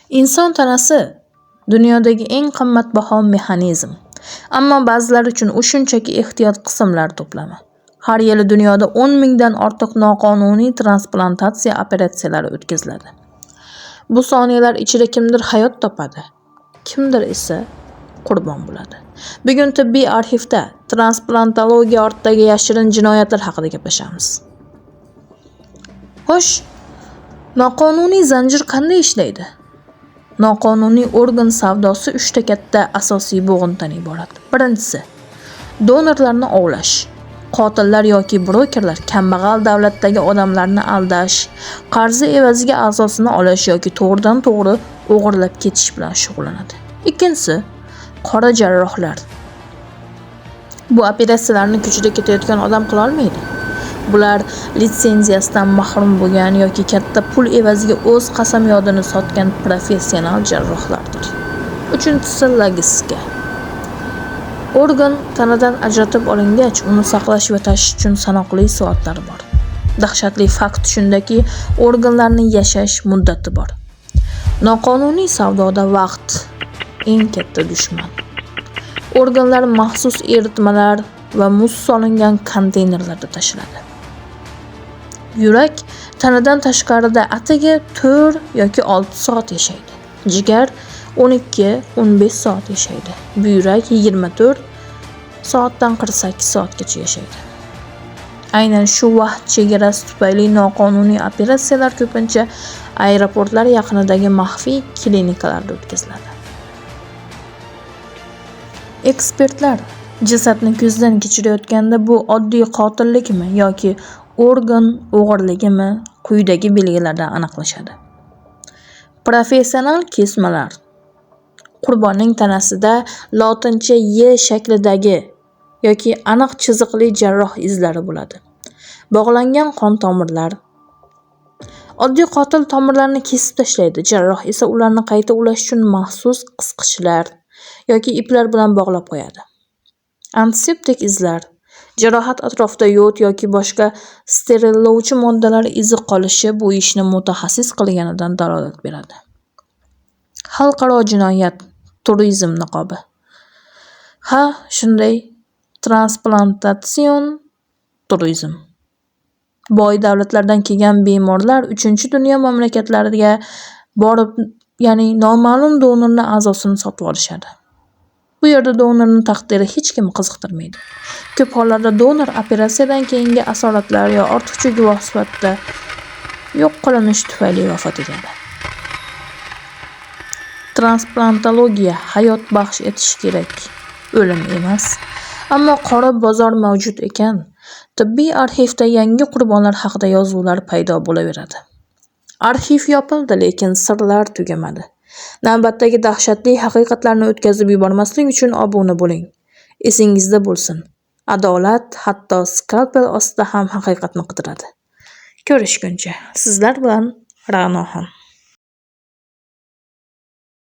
Inson tanasi dunyodagi eng qimmatbaho mexanizm. Ammo ba'zilar uchun u shunchaki ehtiyot qismlar to'plami. Har yili dunyoda 10 mingdan ortiq noqonuniy transplantatsiya operatsiyalari o'tkaziladi. Bu soniyalar ichida kimdir hayot topadi, kimdir esa qurbon bo'ladi. Bugun tibbiy arxivda transplantologiya ortidagi yashirin jinoyatlar haqida gaplashamiz. Xo'sh, noqonuniy zanjir qanday ishlaydi? Noqonuniy organ savdosi 3 ta katta asosiy bo'g'indan iborat. Birinchisi, donorlarni ovlash. Qotillar yoki brokerlar kambag'al davlatdagi odamlarni aldash, qarzi evaziga a'zosini olish yoki to'g'ridan-to'g'ri o'g'irlab ketish bilan shug'ullanadi. Ikkinchisi, qora jarrohlar. Bu operatsiyalarni kuchida ketayotgan odam qila olmaydi. Bular litsenziyasidan mahrum bo'lgan yoki katta pul evaziga o'z qasamyodini sotgan professional jarrohlardir. Uchinchisi, logistika. Organ tanadan ajratib olingach, uni saqlash va tashish uchun sanoqli soatlar bor. Dahshatli fakt shundaki, organlarning yashash muddati bor. Noqonuniy savdoda vaqt eng katta dushman. Organlar maxsus eritmalar va muz solingan konteynerlarda tashlanadi. Yurak tanadan tashqarida atigi 4 yoki 6 soat yashaydi. Jigar 12-15 soat yashaydi. Buyrak 24 soatdan 48 soatgacha yashaydi. Aynan shu vaqt chegarasi tufayli noqonuniy operatsiyalar ko'pincha aeroportlar yaqinidagi maxfiy klinikalarda o'tkaziladi. Ekspertlar jasadni ko'zdan kechirayotganda bu oddiy qotillikmi yoki organ o'g'irligimi quyidagi belgilardan aniqlashadi. Professional kesmalar. Qurbonning tanasida lotincha Y shaklidagi yoki aniq chiziqli jarroh izlari bo'ladi. Bog'langan qon tomirlar. Oddiy qotil tomirlarni kesib tashlaydi, jarroh esa ularni qayta ulash uchun maxsus qisqichlar yoki iplar bilan bog'lab qo'yadi. Antiseptik izlar. Jarohat atrofida yod yoki boshqa sterillovchi moddalar izi qolishi bu ishni mutaxassis qilganidan dalolat beradi. Xalqaro jinoyat turizm niqobi. Ha, shunday, transplantatsion turizm. Boy davlatlardan kelgan bemorlar 3-dunyo mamlakatlariga borib, ya'ni noma'lum donorni a'zosini sotib olishadi. Bu yerda donorning taqdiri hech kim qiziqtirmaydi. Ko'p hollarda donor operatsiyadan keyingi asoratlar yo ortiqcha guvoh sifatida yo'q qilinish tufayli vafot etadi. Transplantologiya hayot baxsh etishi kerak, o'lim emas. Ammo qora bozor mavjud ekan, tibbiy arxivda yangi qurbonlar haqida yozuvlar paydo bo'laveradi. Arxiv yopildi, lekin sirlar tugamadi. Navbatdagi dahshatli haqiqatlarni o'tkazib yubormaslik uchun obuna bo'ling. Esingizda bo'lsin, adolat hatto skalpel ostida ham haqiqatni qidiradi. Ko'rishguncha, sizlar bilan Ra'noxon.